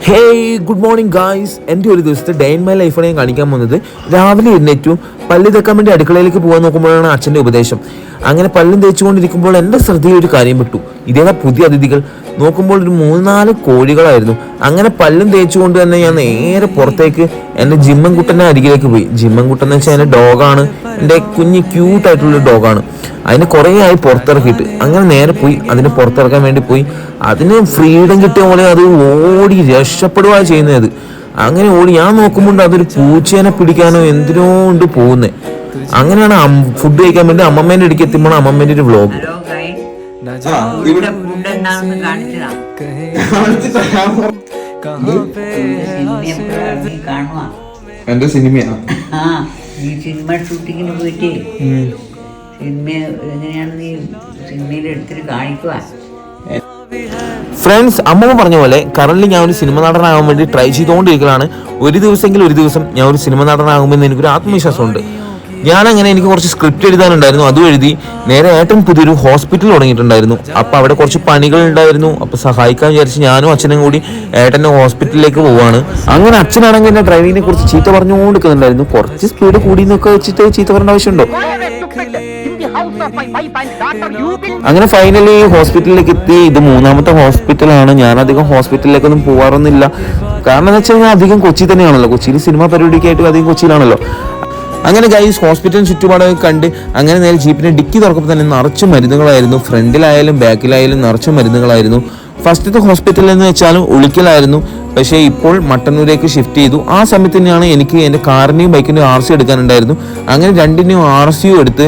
Hey good morning guys. എൻ്റെ ഒരു ദിവസത്തെ ഡേ ഇൻ മൈ ലൈഫാണ് ഞാൻ കാണിക്കാൻ പോകുന്നത്. രാവിലെ എഴുന്നേറ്റു പല്ല് തേക്കാൻ വേണ്ടി അടുക്കളയിലേക്ക് പോകാൻ നോക്കുമ്പോഴാണ് അച്ഛൻ്റെ ഉപദേശം. അങ്ങനെ പല്ലും തേച്ചുകൊണ്ടിരിക്കുമ്പോൾ എൻ്റെ ശ്രദ്ധയിൽ ഒരു കാര്യം പെട്ടു. ഇതേതാ പുതിയ അതിഥികൾ നോക്കുമ്പോൾ ഒരു 3-4 കോഴികളായിരുന്നു. അങ്ങനെ പല്ലും തേച്ചുകൊണ്ട് തന്നെ ഞാൻ നേരെ പുറത്തേക്ക് എൻ്റെ ജിമ്മൻകുട്ടൻ്റെ അരികിലേക്ക് പോയി. ജിമ്മൻകുട്ടൻ എന്ന് വെച്ചാൽ എൻ്റെ ഡോഗാണ്, എൻ്റെ കുഞ്ഞ് ക്യൂട്ടായിട്ടുള്ളൊരു ഡോഗാണ്. അതിന് കുറേ ആയി പുറത്തിറക്കിയിട്ട്. അങ്ങനെ നേരെ പോയി അതിനെ പുറത്തിറക്കാൻ വേണ്ടി പോയി. അതിന് ഫ്രീഡം കിട്ടിയ പോലെ അത് ഓടി രക്ഷപ്പെടുകയാണ് ചെയ്യുന്നത്. അങ്ങനെ ഓടി ഞാൻ നോക്കുമ്പോൾ അതൊരു പൂച്ചേനെ പിടിക്കാനോ എന്തിനോ കൊണ്ട് പോകുന്നത്. അങ്ങനെയാണ് ഫുഡ് കഴിക്കാൻ വേണ്ടി അമ്മമ്മേൻ്റെ അടുക്ക് എത്തുമ്പോൾ അമ്മമ്മേൻ്റെ ഒരു വ്ളോഗ്. എന്റെ സിനിമയാണ് സിനിമ ഷൂട്ടിങ്ങിന് പോയിട്ട് സിനിമ എങ്ങനെയാണ് നീ സിനിമയിൽ എടുത്തിട്ട് കാണിക്കുക. ഫ്രണ്ട്സ്, അമ്മമ്മ പറഞ്ഞ പോലെ കറന്റ് ഞാൻ ഒരു സിനിമ നടനാകാൻ വേണ്ടി ട്രൈ ചെയ്തുകൊണ്ടിരിക്കലാണ്. ഒരു ദിവസം ഞാൻ ഒരു സിനിമ നടനാകുമെന്ന് എനിക്കൊരു ആത്മവിശ്വാസമുണ്ട്. ഞാനങ്ങനെ എനിക്ക് കുറച്ച് സ്ക്രിപ്റ്റ് എഴുതാനുണ്ടായിരുന്നു, അതും എഴുതി. നേരെ ഏട്ടൻ പുതിയൊരു ഹോസ്പിറ്റൽ തുടങ്ങിയിട്ടുണ്ടായിരുന്നു. അപ്പോൾ അവിടെ കുറച്ച് പണികൾ ഉണ്ടായിരുന്നു. അപ്പോൾ സഹായിക്കാൻ വിചാരിച്ച് ഞാനും അച്ഛനും കൂടി ഏട്ടൻ്റെ ഹോസ്പിറ്റലിലേക്ക് പോവാണ്. അങ്ങനെ അച്ഛനാണെങ്കിൽ എൻ്റെ ഡ്രൈവിങ്ങിനെ കുറിച്ച് ചീത്ത പറഞ്ഞുകൊണ്ടിരിക്കുന്നുണ്ടായിരുന്നു. കുറച്ച് സ്പീഡ് കൂടി എന്നൊക്കെ വെച്ചിട്ട് ചീത്ത പറയേണ്ട ആവശ്യമുണ്ടോ? അങ്ങനെ ഫൈനലി ഹോസ്പിറ്റലിലേക്ക് എത്തി. ഇത് 3ാമത്തെ ഹോസ്പിറ്റലാണ്. ഞാൻ അധികം ഹോസ്പിറ്റലിലേക്കൊന്നും പോകാറൊന്നുമില്ല. കാരണം എന്ന് വെച്ച് കഴിഞ്ഞാൽ അധികം കൊച്ചി തന്നെയാണല്ലോ. കൊച്ചിയിൽ സിനിമ പരിപാടിക്കായിട്ട് അധികം കൊച്ചിയിലാണല്ലോ. അങ്ങനെ ഗൈസ് ഹോസ്പിറ്റൽ ചുറ്റുപാടൊക്കെ കണ്ട് അങ്ങനെ നേരെ ജീപ്പിനെ ഡിക്കി തുറക്കുമ്പോൾ തന്നെ നിറച്ചും മരുന്നുകളായിരുന്നു. ഫ്രണ്ടിലായാലും ബാക്കിലായാലും നിറച്ചും മരുന്നുകളായിരുന്നു. ഫസ്റ്റത്തെ ഹോസ്പിറ്റൽ എന്ന് വെച്ചാലും ഉളിക്കലായിരുന്നു. പക്ഷേ ഇപ്പോൾ മട്ടന്നൂരേക്ക് ഷിഫ്റ്റ് ചെയ്തു. ആ സമയത്ത് തന്നെയാണ് എനിക്ക് എൻ്റെ കാറിൻ്റെയും ബൈക്കിൻ്റെയും RC എടുക്കാനുണ്ടായിരുന്നു. അങ്ങനെ രണ്ടിൻ്റെയും RCയും എടുത്ത്,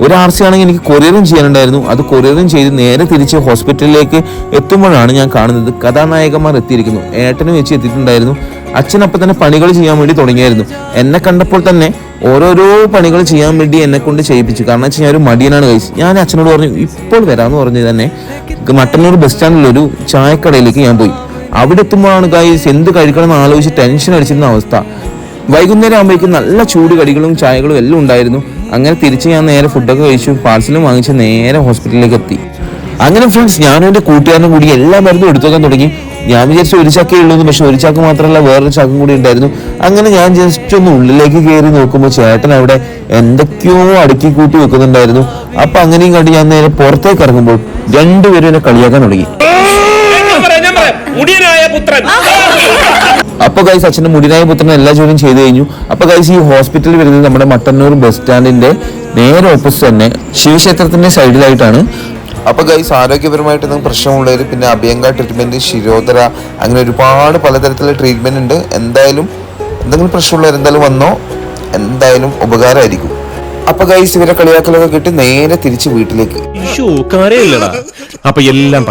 ഒരു RC ആണെങ്കിൽ എനിക്ക് കൊറിയറും ചെയ്യാനുണ്ടായിരുന്നു. അത് കൊറിയറും ചെയ്ത് നേരെ തിരിച്ച് ഹോസ്പിറ്റലിലേക്ക് എത്തുമ്പോഴാണ് ഞാൻ കാണുന്നത് കഥാനായകന്മാർ എത്തിയിരിക്കുന്നു. ഏട്ടനും വെച്ച് എത്തിയിട്ടുണ്ടായിരുന്നു. അച്ഛനപ്പം തന്നെ പണികൾ ചെയ്യാൻ വേണ്ടി തുടങ്ങിയായിരുന്നു. എന്നെ കണ്ടപ്പോൾ തന്നെ ഓരോരോ പണികൾ ചെയ്യാൻ വേണ്ടി എന്നെ കൊണ്ട് ചെയ്യിപ്പിച്ചു. കാരണം വെച്ചാൽ ഞാൻ ഒരു മടിയനാണ് കഴിച്ച്. ഞാൻ അച്ഛനോട് പറഞ്ഞു ഇപ്പോൾ വരാമെന്ന് പറഞ്ഞ് തന്നെ മട്ടന്നൂർ ബസ് സ്റ്റാൻഡിലൊരു ചായക്കടയിലേക്ക് ഞാൻ പോയി. അവിടെ എത്തുമ്പോഴാണ് ഗൈസ് എന്ത് കഴിക്കണം എന്ന് ആലോചിച്ച് ടെൻഷൻ അടിച്ചിരുന്ന അവസ്ഥ. വൈകുന്നേരം ആകുമ്പോഴേക്കും നല്ല ചൂട് കടികളും ചായകളും എല്ലാം ഉണ്ടായിരുന്നു. അങ്ങനെ തിരിച്ച് ഞാൻ നേരെ ഫുഡൊക്കെ കഴിച്ചു, പാർസലും വാങ്ങിച്ച് നേരെ ഹോസ്പിറ്റലിലേക്ക് എത്തി. അങ്ങനെ ഫ്രണ്ട്സ്, ഞാനും എൻ്റെ കൂട്ടുകാരനും കൂടി എല്ലാ മരുന്നും എടുത്തു വെക്കാൻ തുടങ്ങി. ഞാൻ വിചാരിച്ചു ഒരു ചക്കേ ഉള്ളൂ, പക്ഷെ ഒരു ചക്ക മാത്രമല്ല വേറൊരു ചക്കും കൂടി ഉണ്ടായിരുന്നു. അങ്ങനെ ഞാൻ ജസ്റ്റ് ഒന്ന് ഉള്ളിലേക്ക് കയറി നോക്കുമ്പോൾ ചേട്ടൻ അവിടെ എന്തൊക്കെയോ അടുക്കി കൂട്ടി വെക്കുന്നുണ്ടായിരുന്നു. അപ്പൊ അങ്ങനെയും കണ്ട് ഞാൻ നേരെ പുറത്തേക്ക് ഇറങ്ങുമ്പോൾ രണ്ടുപേരും എന്നെ കളിയാക്കാൻ തുടങ്ങി. അപ്പൊ ഗൈസ് അച്ഛൻ്റെ മുടിനായ പുത്രൻ എല്ലാ ജോലിയും ചെയ്തു കഴിഞ്ഞു. അപ്പൊ ഗൈസ് ഈ ഹോസ്പിറ്റലിൽ വരുന്നത് നമ്മുടെ മട്ടന്നൂർ ബസ് സ്റ്റാൻഡിന്റെ നേരെ ഓപ്പോസിറ്റ് തന്നെ ശിവക്ഷേത്രത്തിന്റെ സൈഡിലായിട്ടാണ്. അപ്പൊ ഗൈസ് ആരോഗ്യപരമായിട്ട് എന്തെങ്കിലും പ്രശ്നമുള്ളവർ, പിന്നെ അഭ്യങ്ക ട്രീറ്റ്മെന്റ്, ശിരോധര, അങ്ങനെ ഒരുപാട് പലതരത്തിലുള്ള ട്രീറ്റ്മെന്റ് ഉണ്ട്. എന്തായാലും എന്തെങ്കിലും പ്രശ്നമുള്ളവർ എന്തായാലും വന്നോ, എന്തായാലും ഉപകാരമായിരിക്കും. അപ്പൊ ഗൈസ് ഇവരെ കളിയാക്കലൊക്കെ കിട്ടി നേരെ തിരിച്ച് വീട്ടിലേക്ക്. അപ്പൊ എല്ലാം